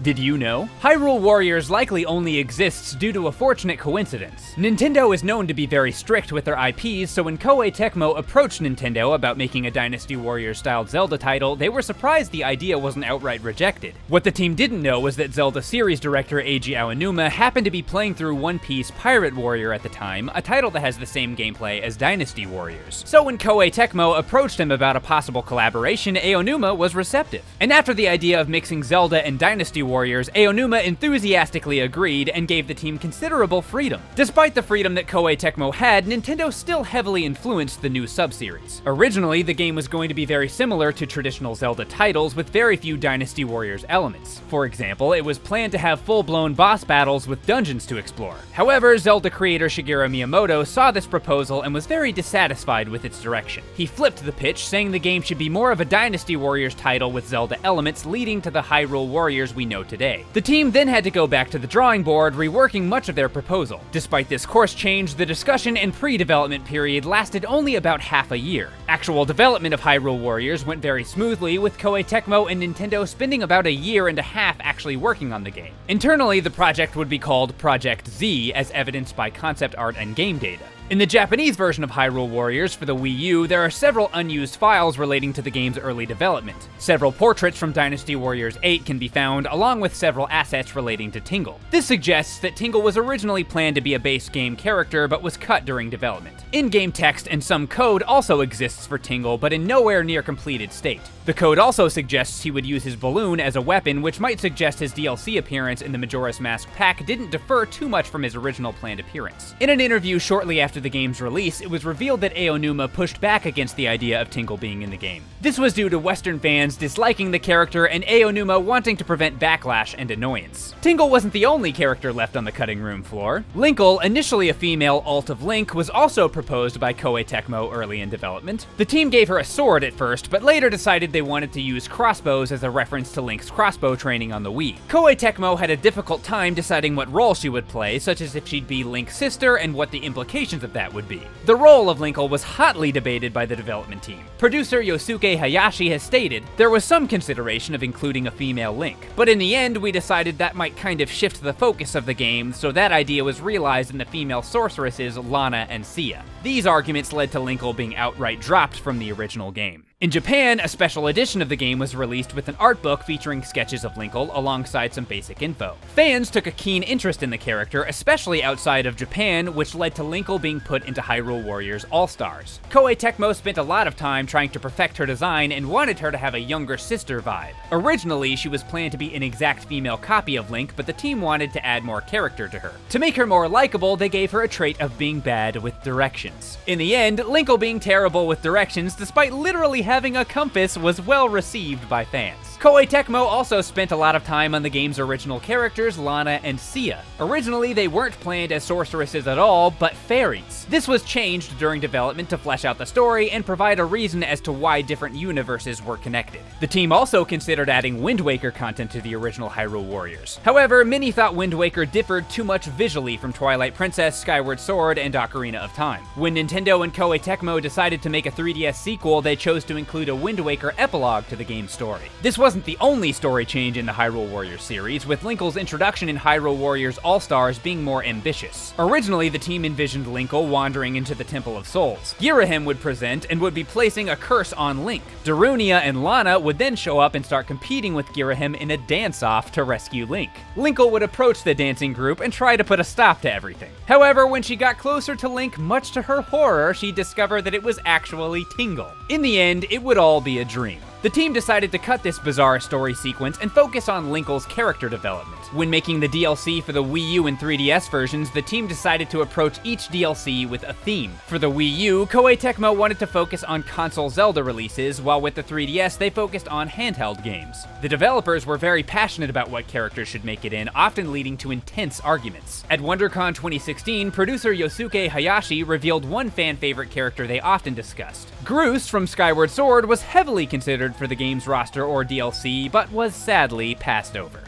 Did you know? Hyrule Warriors likely only exists due to a fortunate coincidence. Nintendo is known to be very strict with their IPs, so when Koei Tecmo approached Nintendo about making a Dynasty Warriors-styled Zelda title, they were surprised the idea wasn't outright rejected. What the team didn't know was that Zelda series director Eiji Aonuma happened to be playing through One Piece Pirate Warrior at the time, a title that has the same gameplay as Dynasty Warriors. So when Koei Tecmo approached him about a possible collaboration, Aonuma was receptive. And after the idea of mixing Zelda and Dynasty Warriors, Aonuma enthusiastically agreed and gave the team considerable freedom. Despite the freedom that Koei Tecmo had, Nintendo still heavily influenced the new subseries. Originally, the game was going to be very similar to traditional Zelda titles with very few Dynasty Warriors elements. For example, it was planned to have full-blown boss battles with dungeons to explore. However, Zelda creator Shigeru Miyamoto saw this proposal and was very dissatisfied with its direction. He flipped the pitch, saying the game should be more of a Dynasty Warriors title with Zelda elements leading to the Hyrule Warriors we know today. The team then had to go back to the drawing board, reworking much of their proposal. Despite this course change, the discussion and pre-development period lasted only about half a year. Actual development of Hyrule Warriors went very smoothly, with Koei Tecmo and Nintendo spending about a year and a half actually working on the game. Internally, the project would be called Project Z, as evidenced by concept art and game data. In the Japanese version of Hyrule Warriors for the Wii U, there are several unused files relating to the game's early development. Several portraits from Dynasty Warriors 8 can be found, along with several assets relating to Tingle. This suggests that Tingle was originally planned to be a base game character, but was cut during development. In-game text and some code also exists for Tingle, but in nowhere near completed state. The code also suggests he would use his balloon as a weapon, which might suggest his DLC appearance in the Majora's Mask pack didn't differ too much from his original planned appearance. In an interview shortly after the game's release, it was revealed that Aonuma pushed back against the idea of Tingle being in the game. This was due to Western fans disliking the character and Aonuma wanting to prevent backlash and annoyance. Tingle wasn't the only character left on the cutting room floor. Linkle, initially a female alt of Link, was also proposed by Koei Tecmo early in development. The team gave her a sword at first, but later decided they wanted to use crossbows as a reference to Link's crossbow training on the Wii. Koei Tecmo had a difficult time deciding what role she would play, such as if she'd be Link's sister and what the implications of that would be. The role of Linkle was hotly debated by the development team. Producer Yosuke Hayashi has stated, "There was some consideration of including a female Link, but in the end we decided that might kind of shift the focus of the game, so that idea was realized in the female sorceresses Lana and Sia." These arguments led to Linkle being outright dropped from the original game. In Japan, a special edition of the game was released with an art book featuring sketches of Linkle alongside some basic info. Fans took a keen interest in the character, especially outside of Japan, which led to Linkle being put into Hyrule Warriors All-Stars. Koei Tecmo spent a lot of time trying to perfect her design and wanted her to have a younger sister vibe. Originally, she was planned to be an exact female copy of Link, but the team wanted to add more character to her. To make her more likable, they gave her a trait of being bad with directions. In the end, Linkle being terrible with directions, despite literally having a compass, was well received by fans. Koei Tecmo also spent a lot of time on the game's original characters, Lana and Sia. Originally, they weren't planned as sorceresses at all, but fairies. This was changed during development to flesh out the story and provide a reason as to why different universes were connected. The team also considered adding Wind Waker content to the original Hyrule Warriors. However, many thought Wind Waker differed too much visually from Twilight Princess, Skyward Sword, and Ocarina of Time. When Nintendo and Koei Tecmo decided to make a 3DS sequel, they chose to include a Wind Waker epilogue to the game's story. This wasn't the only story change in the Hyrule Warriors series, with Linkle's introduction in Hyrule Warriors All-Stars being more ambitious. Originally, the team envisioned Linkle wandering into the Temple of Souls. Girahim would present and would be placing a curse on Link. Darunia and Lana would then show up and start competing with Girahim in a dance-off to rescue Link. Linkle would approach the dancing group and try to put a stop to everything. However, when she got closer to Link, much to her horror, she discovered that it was actually Tingle. In the end, it would all be a dream. The team decided to cut this bizarre story sequence and focus on Linkle's character development. When making the DLC for the Wii U and 3DS versions, the team decided to approach each DLC with a theme. For the Wii U, Koei Tecmo wanted to focus on console Zelda releases, while with the 3DS they focused on handheld games. The developers were very passionate about what characters should make it in, often leading to intense arguments. At WonderCon 2016, producer Yosuke Hayashi revealed one fan-favorite character they often discussed. Groose from Skyward Sword was heavily considered for the game's roster or DLC, but was sadly passed over.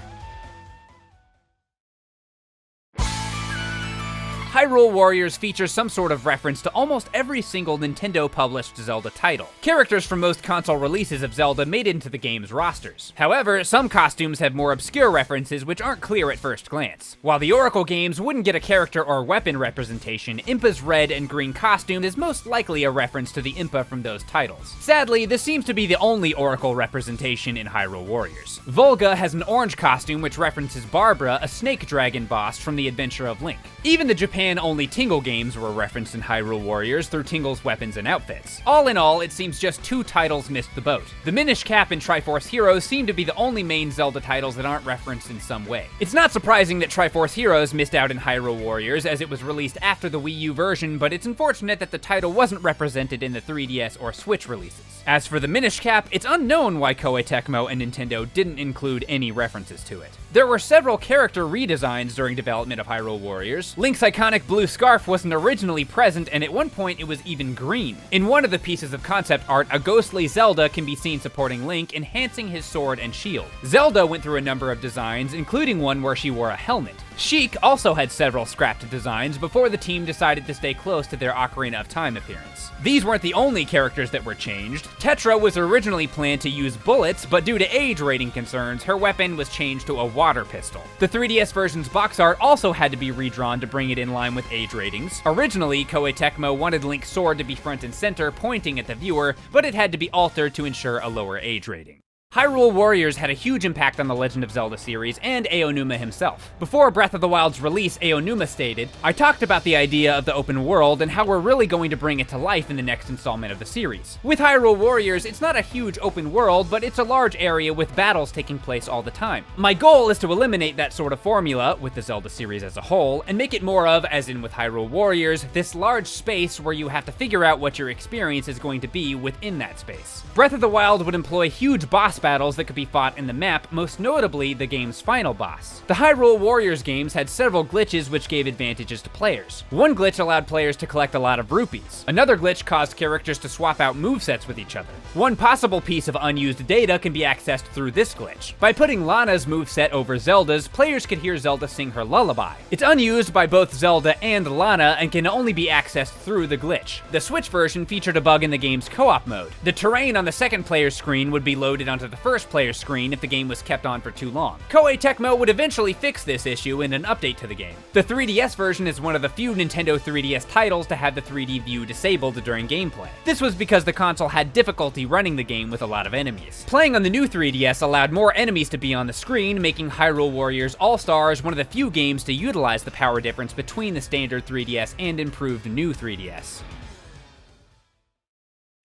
Hyrule Warriors features some sort of reference to almost every single Nintendo-published Zelda title. Characters from most console releases of Zelda made it into the game's rosters. However, some costumes have more obscure references which aren't clear at first glance. While the Oracle games wouldn't get a character or weapon representation, Impa's red and green costume is most likely a reference to the Impa from those titles. Sadly, this seems to be the only Oracle representation in Hyrule Warriors. Volga has an orange costume which references Barbara, a snake dragon boss from The Adventure of Link. Even the Japan-only Tingle games were referenced in Hyrule Warriors through Tingle's weapons and outfits. All in all, it seems just 2 titles missed the boat. The Minish Cap and Triforce Heroes seem to be the only main Zelda titles that aren't referenced in some way. It's not surprising that Triforce Heroes missed out in Hyrule Warriors, as it was released after the Wii U version, but it's unfortunate that the title wasn't represented in the 3DS or Switch releases. As for the Minish Cap, it's unknown why Koei Tecmo and Nintendo didn't include any references to it. There were several character redesigns during development of Hyrule Warriors. Link's iconic blue scarf wasn't originally present, and at one point it was even green. In one of the pieces of concept art, a ghostly Zelda can be seen supporting Link, enhancing his sword and shield. Zelda went through a number of designs, including one where she wore a helmet. Sheik also had several scrapped designs before the team decided to stay close to their Ocarina of Time appearance. These weren't the only characters that were changed. Tetra was originally planned to use bullets, but due to age rating concerns, her weapon was changed to a water pistol. The 3DS version's box art also had to be redrawn to bring it in line with age ratings. Originally, Koei Tecmo wanted Link's sword to be front and center, pointing at the viewer, but it had to be altered to ensure a lower age rating. Hyrule Warriors had a huge impact on the Legend of Zelda series and Aonuma himself. Before Breath of the Wild's release, Aonuma stated, "I talked about the idea of the open world and how we're really going to bring it to life in the next installment of the series. With Hyrule Warriors, it's not a huge open world, but it's a large area with battles taking place all the time. My goal is to eliminate that sort of formula, with the Zelda series as a whole, and make it more of, as in with Hyrule Warriors, this large space where you have to figure out what your experience is going to be within that space." Breath of the Wild would employ huge boss battles that could be fought in the map, most notably the game's final boss. The Hyrule Warriors games had several glitches which gave advantages to players. One glitch allowed players to collect a lot of rupees. Another glitch caused characters to swap out movesets with each other. One possible piece of unused data can be accessed through this glitch. By putting Lana's moveset over Zelda's, players could hear Zelda sing her lullaby. It's unused by both Zelda and Lana and can only be accessed through the glitch. The Switch version featured a bug in the game's co-op mode. The terrain on the second player's screen would be loaded onto the first player's screen if the game was kept on for too long. Koei Tecmo would eventually fix this issue in an update to the game. The 3DS version is one of the few Nintendo 3DS titles to have the 3D view disabled during gameplay. This was because the console had difficulty running the game with a lot of enemies. Playing on the new 3DS allowed more enemies to be on the screen, making Hyrule Warriors All-Stars one of the few games to utilize the power difference between the standard 3DS and improved new 3DS.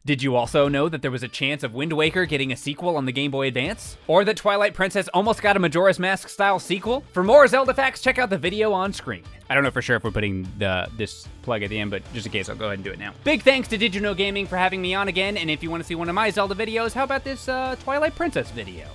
Did you also know that there was a chance of Wind Waker getting a sequel on the Game Boy Advance? Or that Twilight Princess almost got a Majora's Mask style sequel? For more Zelda facts, check out the video on screen. I don't know for sure if we're putting this plug at the end, but just in case, I'll go ahead and do it now. Big thanks to DidYouKnowGaming for having me on again, and if you want to see one of my Zelda videos, how about this Twilight Princess video?